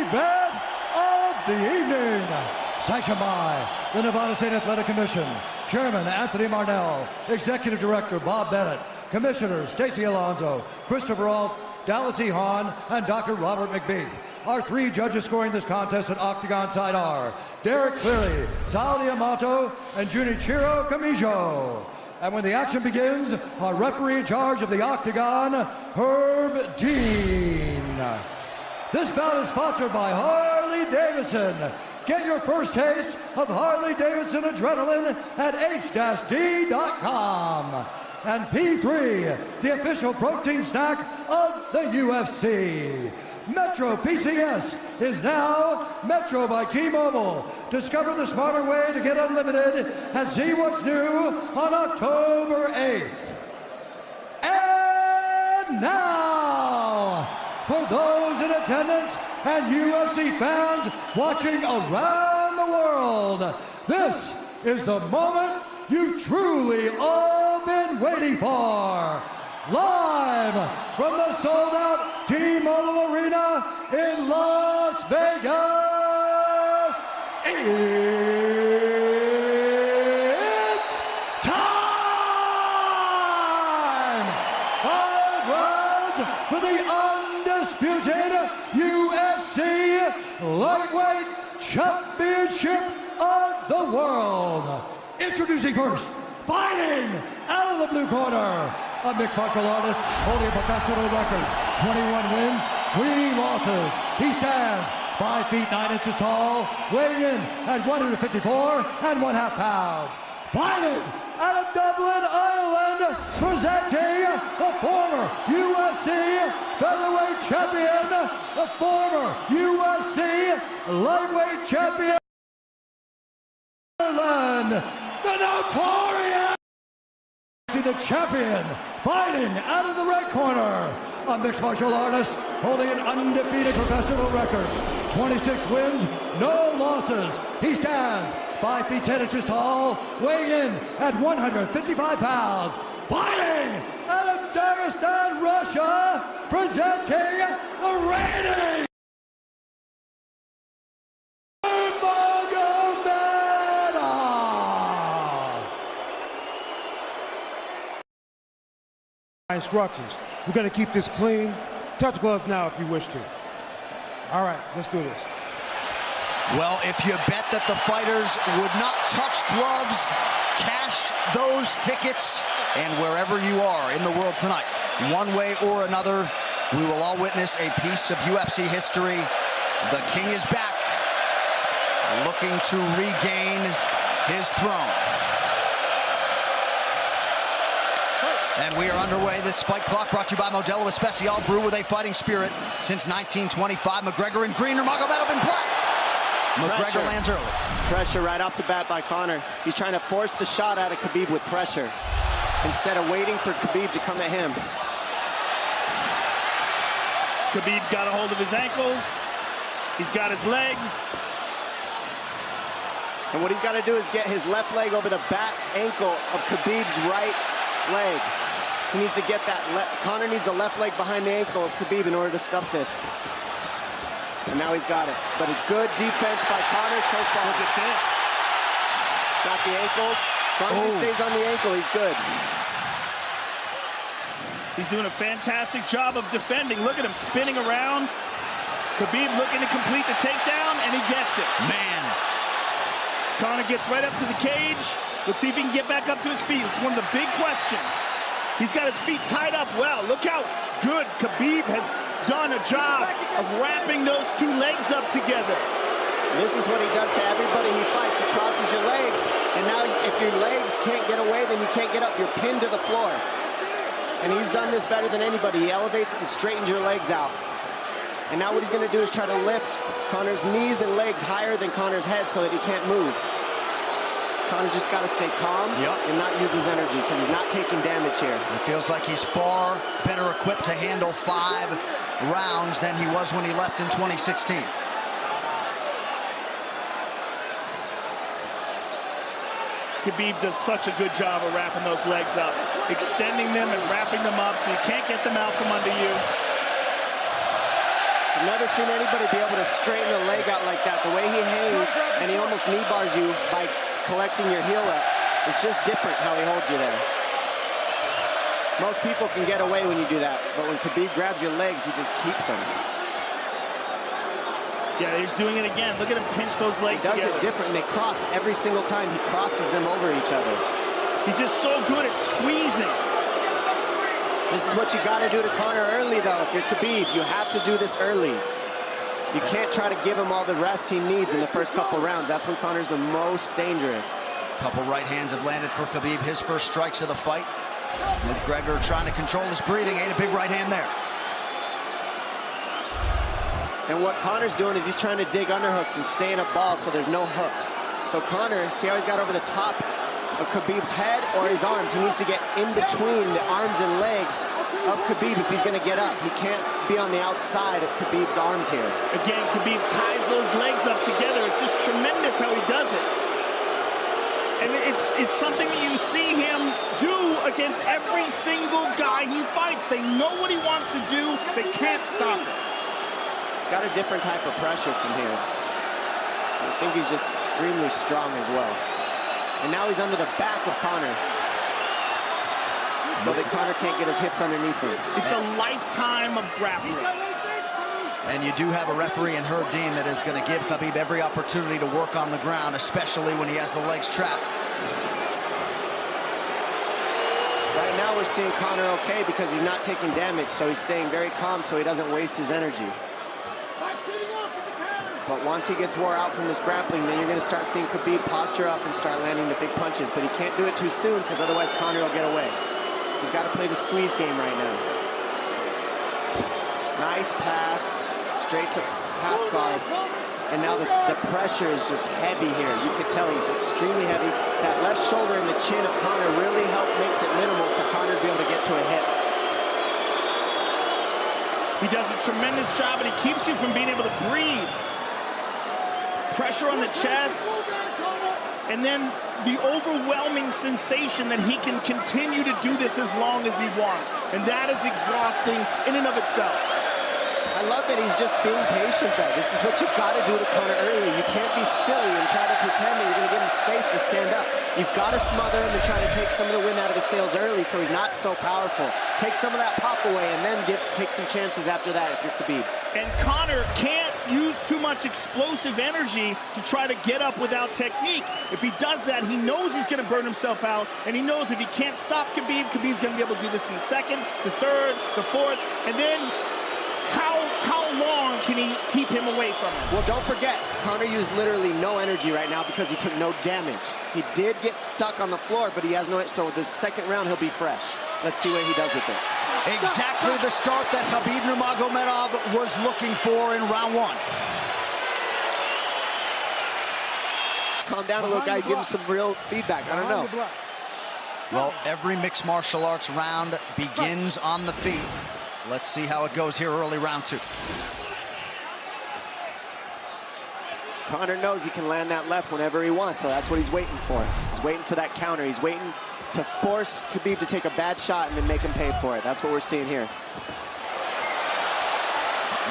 event of the evening. Sanctioned by the Nevada State Athletic Commission, Chairman Anthony Marnell, Executive Director Bob Bennett, Commissioners Stacey Alonso, Christopher Alt, Dallas E. Hahn, and Dr. Robert McBeath. Our three judges scoring this contest at Octagon side are Derek Cleary, Sal Diamato, and Junichiro Kamijo. And when the action begins, our referee in charge of the Octagon, Herb Dean. This bout is sponsored by Harley-Davidson. Get your first taste of Harley-Davidson adrenaline at h-d.com. And P3, the official protein snack of the UFC. Metro PCS is now Metro by T-Mobile. Discover the smarter way to get unlimited and see what's new on October 8th. And now, for those in attendance and UFC fans watching around the world, this is the moment you've truly all been waiting for. Live from the sold-out T-Mobile Arena in Las Vegas, it's time! 5 rounds for the undisputed UFC Lightweight Championship of the World. Introducing first, fighting out of the blue corner, a mixed martial artist holding a professional record, 21 wins, 3 losses. He stands 5 feet 9 inches tall, weighing in at 154.5 pounds. Fighting out of Dublin, Ireland, presenting the former UFC featherweight champion, the former UFC lightweight champion, Ireland, the notorious, the champion, fighting out of the red corner, a mixed martial artist holding an undefeated professional record, 26 wins, no losses. He stands 5 feet 10 inches tall, weighing in at 155 pounds. Fighting out of Dagestan, Russia, presenting the reigning instructions. We're going to keep this clean. Touch gloves now if you wish to. All right, let's do this. Well, if you bet that the fighters would not touch gloves, cash those tickets, and wherever you are in the world tonight, one way or another, we will all witness a piece of UFC history. The King is back, looking to regain his throne. And we are underway. This fight clock brought to you by Modelo Especial, brew with a fighting spirit since 1925. McGregor in green, Nurmagomedov in black. McGregor lands early. Pressure right off the bat by Conor. He's trying to force the shot out of Khabib with pressure instead of waiting for Khabib to come at him. Khabib got a hold of his ankles. He's got his leg. And what he's got to do is get his left leg over the back ankle of Khabib's right leg. He needs to get that. Conor needs the left leg behind the ankle of Khabib in order to stuff this. And now he's got it. But a good defense by Conor so far. Look at this. Got the ankles. As long as he stays on the ankle, he's good. He's doing a fantastic job of defending. Look at him spinning around. Khabib looking to complete the takedown, and he gets it. Man. Conor gets right up to the cage. Let's see if he can get back up to his feet. It's one of the big questions. He's got his feet tied up well. Look how good Khabib has done a job of wrapping those two legs up together. This is what he does to everybody he fights. He crosses your legs, and now if your legs can't get away, then you can't get up. You're pinned to the floor. And he's done this better than anybody. He elevates and straightens your legs out. And now what he's going to do is try to lift Conor's knees and legs higher than Conor's head so that he can't move. Conor's just got to stay calm and not use his energy because he's not taking damage here. It feels like he's far better equipped to handle 5 rounds than he was when he left in 2016. Khabib does such a good job of wrapping those legs up, extending them and wrapping them up so you can't get them out from under you. I've never seen anybody be able to straighten a leg out like that. The way he hangs, and he almost knee bars you by collecting your heel up. It's just different how he holds you there. Most people can get away when you do that, but when Khabib grabs your legs, he just keeps them. Yeah, he's doing it again. Look at him pinch those legs together. He does it different, and they cross every single time. He crosses them over each other. He's just so good at squeezing. This is what you got to do to Conor early, though. If you're Khabib, you have to do this early. You can't try to give him all the rest he needs in the first couple rounds. That's when Conor's the most dangerous. Couple right hands have landed for Khabib. His first strikes of the fight. McGregor trying to control his breathing. Ate a big right hand there. And what Conor's doing is he's trying to dig underhooks and stay in a ball so there's no hooks. So Conor, see how he's got over the top of Khabib's head or his arms? He needs to get in between the arms and legs of Khabib if he's going to get up. He can't be on the outside of Khabib's arms here. Again, Khabib ties those legs up together. It's just tremendous how he does it. And it's something that you see him do against every single guy he fights. They know what he wants to do. They can't stop it. He's got a different type of pressure from here. I think he's just extremely strong as well. And now he's under the back of Conor, so that Conor can't get his hips underneath him. It's a lifetime of grappling. And you do have a referee in Herb Dean that is going to give Khabib every opportunity to work on the ground, especially when he has the legs trapped. Right now we're seeing Conor okay because he's not taking damage, so he's staying very calm so he doesn't waste his energy. But once he gets wore out from this grappling, then you're going to start seeing Khabib posture up and start landing the big punches. But he can't do it too soon because otherwise Conor will get away. He's got to play the squeeze game right now. Nice pass, straight to half guard. And now the pressure is just heavy here. You can tell he's extremely heavy. That left shoulder and the chin of Conor really makes it minimal for Conor to be able to get to a hit. He does a tremendous job, and he keeps you from being able to breathe. Pressure on the chest, and then the overwhelming sensation that he can continue to do this as long as he wants. And that is exhausting in and of itself. I love that he's just being patient, though. This is what you've got to do to Conor early. You can't be silly and try to pretend that you're going to give him space to stand up. You've got to smother him and try to take some of the wind out of his sails early so he's not so powerful. Take some of that pop away and then take some chances after that if you're Khabib. And Conor can't use too much explosive energy to try to get up without technique. If he does that, he knows he's going to burn himself out, and he knows if he can't stop Khabib, Khabib's going to be able to do this in the second, the third, the fourth, and then how long can he keep him away from him? Well, don't forget, Conor used literally no energy right now because he took no damage. He did get stuck on the floor, but he has no, so the second round he'll be fresh. Let's see what he does with it. Exactly the start that Khabib Nurmagomedov was looking for in round one. Calm down a little, guy. Give him some real feedback. I don't know. Well, every mixed martial arts round begins on the feet. Let's see how it goes here early round two. Conor knows he can land that left whenever he wants, so that's what he's waiting for. He's waiting for that counter. He's waiting to force Khabib to take a bad shot and then make him pay for it. That's what we're seeing here.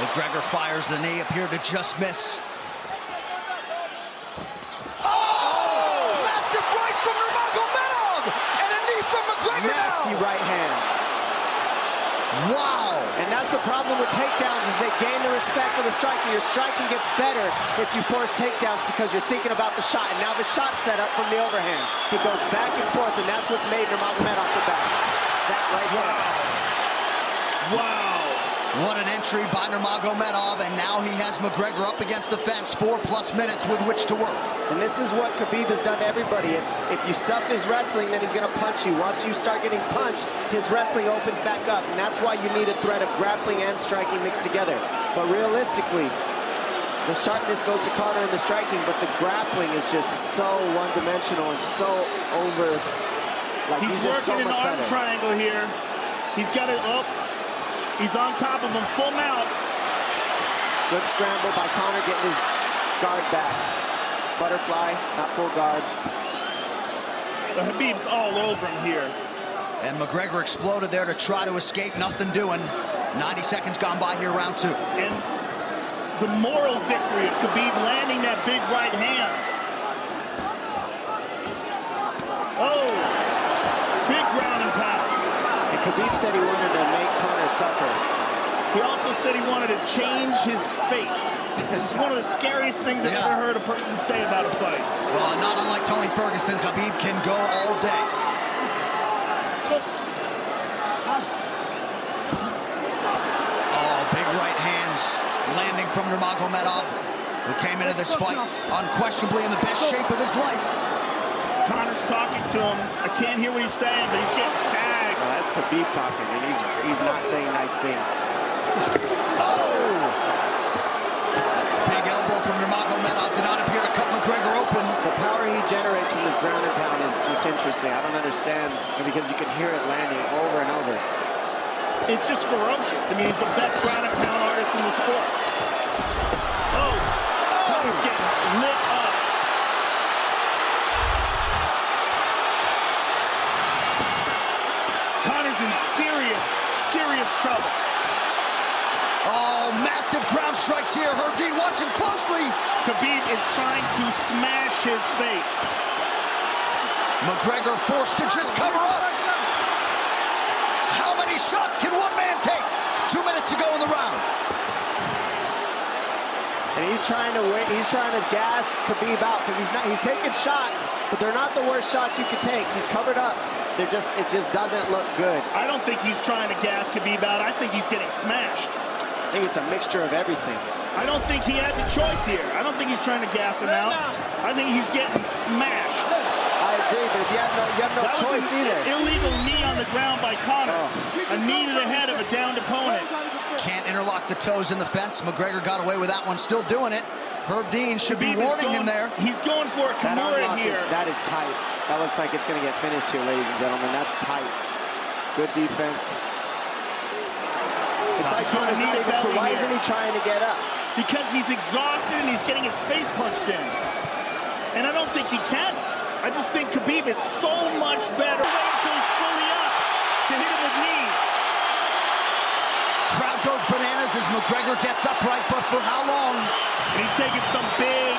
McGregor fires the knee, appeared to just miss. Massive right from Nurmagomedov! And a knee from McGregor now! Nasty right hand. Wow! And that's the problem with takedowns is they gain the respect of the striker. Your striking gets better if you force takedowns because you're thinking about the shot. And now the shot set up from the overhand. He goes back and forth, and that's what's made Nurmagomedov the best. That right hand. Wow. What an entry by Nurmagomedov, and now he has McGregor up against the fence, 4+ minutes with which to work. And this is what Khabib has done to everybody. If you stuff his wrestling, then he's going to punch you. Once you start getting punched, his wrestling opens back up, and that's why you need a threat of grappling and striking mixed together. But realistically, the sharpness goes to Conor in the striking, but the grappling is just so one-dimensional and so over. Like He's just so working an much arm better. triangle here. He's got it up. He's on top of him, full mount. Good scramble by Conor, getting his guard back. Butterfly, not full guard. The Khabib's all over him here. And McGregor exploded there to try to escape, nothing doing. 90 seconds gone by here, round two. And the moral victory of Khabib landing that big right hand. Oh, big ground and pound. And Khabib said he wanted to make Conor suffer. He also said he wanted to change his face. This is one of the scariest things I've ever heard a person say about a fight. Well, not unlike Tony Ferguson, Khabib can go all day. Oh, big right hands landing from Nurmagomedov, who came into this fight unquestionably in the best shape of his life. Conor's talking to him. I can't hear what he's saying, but he's getting tagged. Well, that's Khabib talking, and he's not saying nice things. Oh! Big elbow from Nurmagomedov did not appear to cut McGregor open. The power he generates from this ground and pound is just interesting. I don't understand, because you can hear it landing over and over. It's just ferocious. I mean, he's the best ground and pound artist in the sport. Oh! Conor's getting lit up. Conor's in serious trouble. Oh, massive ground strikes here. Herb Dean watching closely. Khabib is trying to smash his face. McGregor forced to just cover up. How many shots can one man take? 2 minutes to go in the round. And he's trying to gas Khabib out, because he's taking shots, but they're not the worst shots you could take. He's covered up. It just doesn't look good. I don't think he's trying to gas Khabib out. I think he's getting smashed. I think it's a mixture of everything. I don't think he has a choice here. I don't think he's trying to gas him out. I think he's getting smashed. I agree, but you have no choice either. Illegal knee on the ground by Conor. A knee to the head of a downed opponent. Can't interlock the toes in the fence. McGregor got away with that one, still doing it. Herb Dean should be warning him there. He's going for a Kimura here. That is tight. That looks like it's going to get finished here, ladies and gentlemen. That's tight. Good defense. It's like Conor's not even sure. Why isn't he trying to get up? Because he's exhausted and he's getting his face punched in. And I don't think he can. I just think Khabib is so much better. Wait until he's fully up to hit him with knees. Crowd goes bananas as McGregor gets upright, but for how long? And he's taking some big...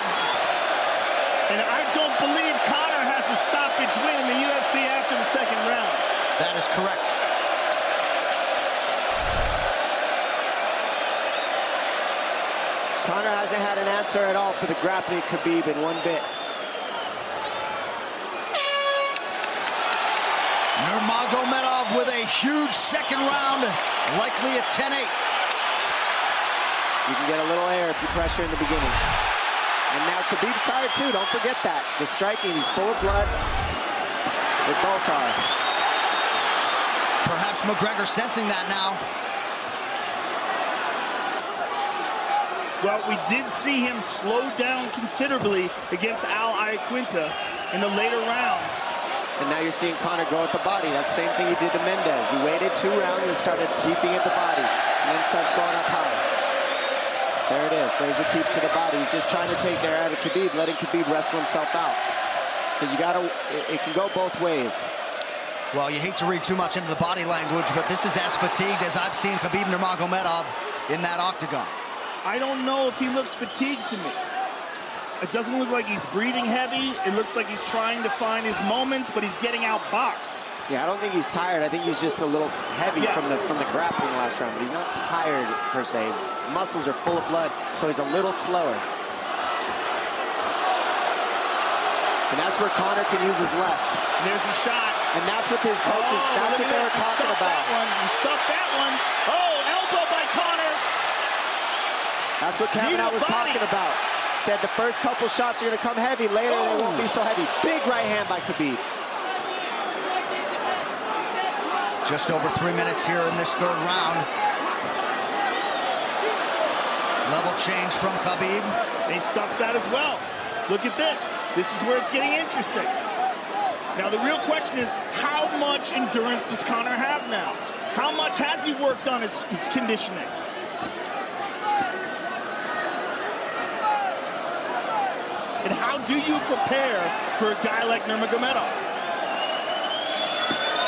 And I don't believe Conor has a stoppage win in the UFC after the second round. That is correct. Conor hasn't had an answer at all for the grappling Khabib in one bit. Nurmagomedov with a huge second round, likely a 10-8. You can get a little air if you pressure in the beginning. And now Khabib's tired too, don't forget that. The striking, he's full of blood. They both are. Perhaps McGregor sensing that now. Well, we did see him slow down considerably against Al Iaquinta in the later rounds. And now you're seeing Conor go at the body. That's the same thing he did to Mendez. He waited 2 rounds and started teeping at the body, and then starts going up high. There it is. There's the teeps to the body. He's just trying to take their out of Khabib, letting Khabib wrestle himself out. Because you gotta, it can go both ways. Well, you hate to read too much into the body language, but this is as fatigued as I've seen Khabib Nurmagomedov in that octagon. I don't know if he looks fatigued to me. It doesn't look like he's breathing heavy. It looks like he's trying to find his moments, but he's getting outboxed. Yeah, I don't think he's tired. I think he's just a little heavy from the grappling last round, but he's not tired per se. His muscles are full of blood, so he's a little slower. And that's where Conor can use his left. And there's the shot. And that's what his coaches, that's what they were talking about. He stuffed that one. Oh, elbow by Conor. That's what Kavanaugh was talking about. Said the first couple shots are going to come heavy. Later, they won't be so heavy. Big right hand by Khabib. Just over 3 minutes here in this third round. Level change from Khabib. He stuffs that as well. Look at this. This is where it's getting interesting. Now, the real question is, how much endurance does Conor have now? How much has he worked on his conditioning? And how do you prepare for a guy like Nurmagomedov?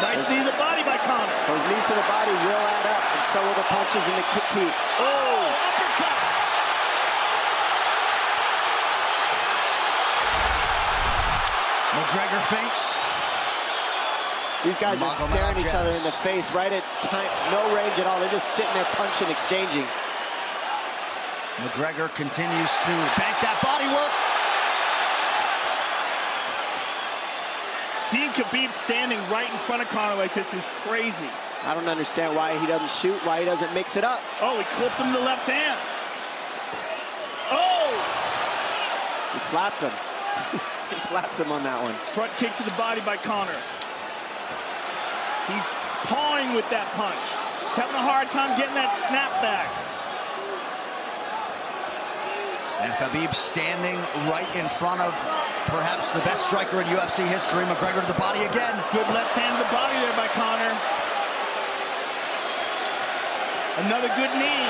Nice knee to the body by Conor. Those knees to the body will add up, and so will the punches and the kick teeps. Oh, uppercut. McGregor feints. These guys are staring each other in the face right at time, no range at all. They're just sitting there punching, exchanging. McGregor continues to bank that body work. Seeing Khabib standing right in front of Conor like this is crazy. I don't understand why he doesn't shoot, why he doesn't mix it up. Oh, he clipped him to the left hand. Oh! He slapped him. He slapped him on that one. Front kick to the body by Conor. He's pawing with that punch. He's having a hard time getting that snap back. And Khabib standing right in front of perhaps the best striker in UFC history. McGregor to the body again. Good left hand to the body there by Conor. Another good knee.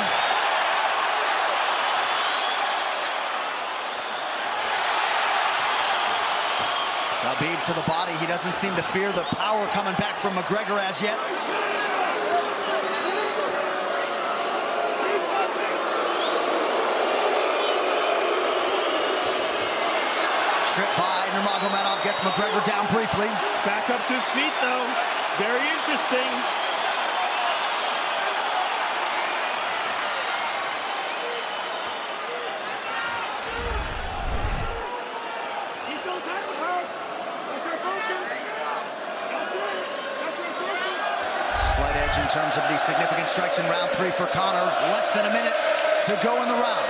Khabib to the body. He doesn't seem to fear the power coming back from McGregor as yet. Trip by Nurmagomedov gets McGregor down briefly. Back up to his feet, though. Very interesting. Slight edge in terms of the significant strikes in round 3 for Conor. Less than a minute to go in the round.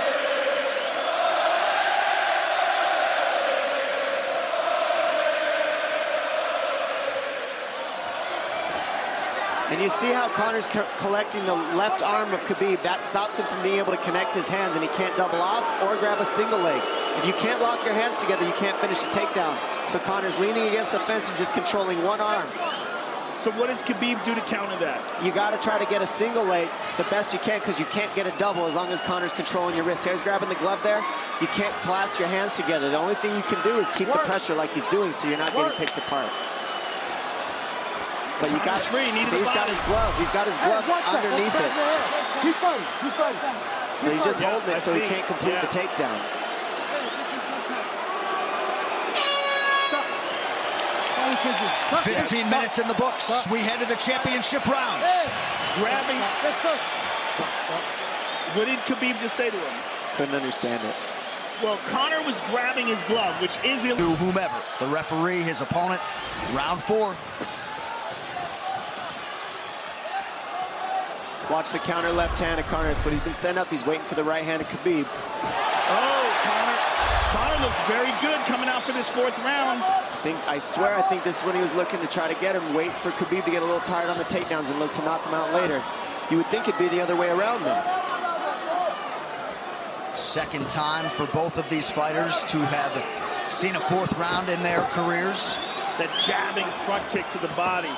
And you see how Conor's collecting the left arm of Khabib. That stops him from being able to connect his hands, and he can't double off or grab a single leg. If you can't lock your hands together, you can't finish the takedown. So Conor's leaning against the fence and just controlling one arm. So what does Khabib do to counter that? You got to try to get a single leg the best you can, because you can't get a double as long as Conor's controlling your wrist. Here's grabbing the glove there. You can't clasp your hands together. The only thing you can do is keep the pressure like he's doing, so you're not getting picked apart. But you got see, he's got his glove. He's got his glove underneath it. Keep fighting, keep fighting. So he's just holding it so he can't complete the takedown. Stop. 15 minutes in the books. We head to the championship rounds. Grabbing. What did Khabib just say to him? Couldn't understand it. Well, Conor was grabbing his glove, which is illegal. To whomever, the referee, his opponent, round 4. Watch the counter left hand of Conor. It's what he's been setting up. He's waiting for the right hand of Khabib. Oh, Conor looks very good coming out for this 4th round. I swear, I think this is when he was looking to try to get him, wait for Khabib to get a little tired on the takedowns and look to knock him out later. You would think it'd be the other way around though. Second time for both of these fighters to have seen a 4th round in their careers. That jabbing front kick to the body.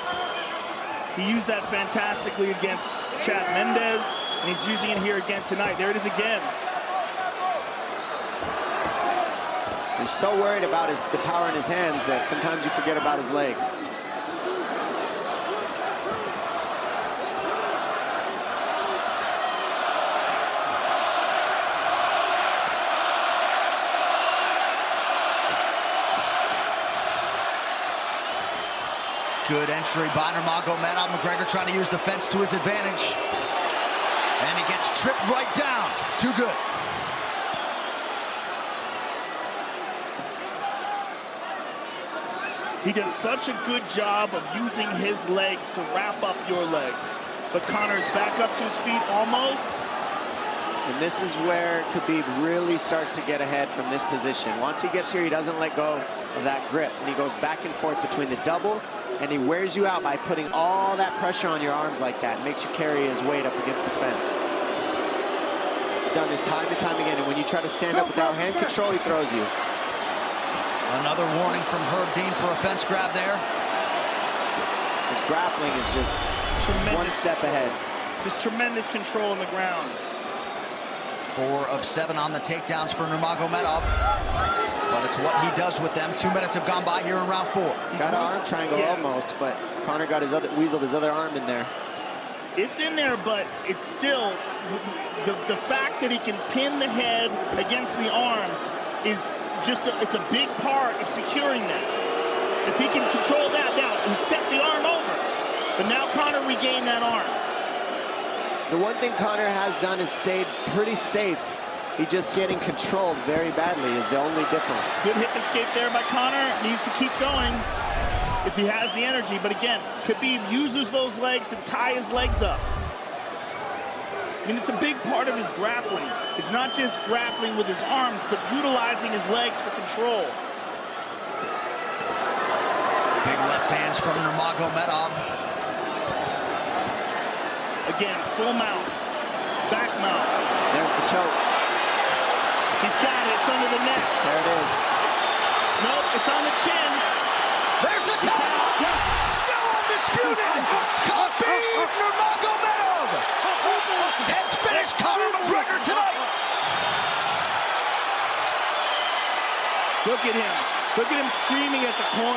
He used that fantastically against Chad Mendes, and he's using it here again tonight. There it is again. He's so worried about the power in his hands that sometimes you forget about his legs. Good entry by Nurmagomedov. McGregor trying to use the fence to his advantage. And he gets tripped right down. Too good. He does such a good job of using his legs to wrap up your legs. But Conor's back up to his feet almost. And this is where Khabib really starts to get ahead from this position. Once he gets here, he doesn't let go of that grip. And he goes back and forth between the double, and he wears you out by putting all that pressure on your arms like that. Makes you carry his weight up against the fence. He's done this time and time again, and when you try to stand up without hand control, he throws you. Another warning from Herb Dean for a fence grab there. His grappling is just one step ahead. Just tremendous control on the ground. 4 of 7 on the takedowns for Nurmagomedov. But it's what he does with them. 2 minutes have gone by here in round 4. Got an arm triangle almost, but Conor got weaseled his other arm in there. It's in there, but it's still, the fact that he can pin the head against the arm is just, it's a big part of securing that. If he can control that, now he stepped the arm over. But now Conor regained that arm. The one thing Conor has done is stayed pretty safe. He's just getting controlled very badly is the only difference. Good hip escape there by Conor. Needs to keep going if he has the energy. But again, Khabib uses those legs to tie his legs up. I mean, it's a big part of his grappling. It's not just grappling with his arms, but utilizing his legs for control. Big left hands from Nurmagomedov. Again, full mount, back mount. There's the choke. He's got it, it's under the neck. There it is. Nope, it's on the chin. There's the tap. Still undisputed. Khabib Nurmagomedov has finished Conor McGregor tonight. Look at him. Look at him screaming at the corner.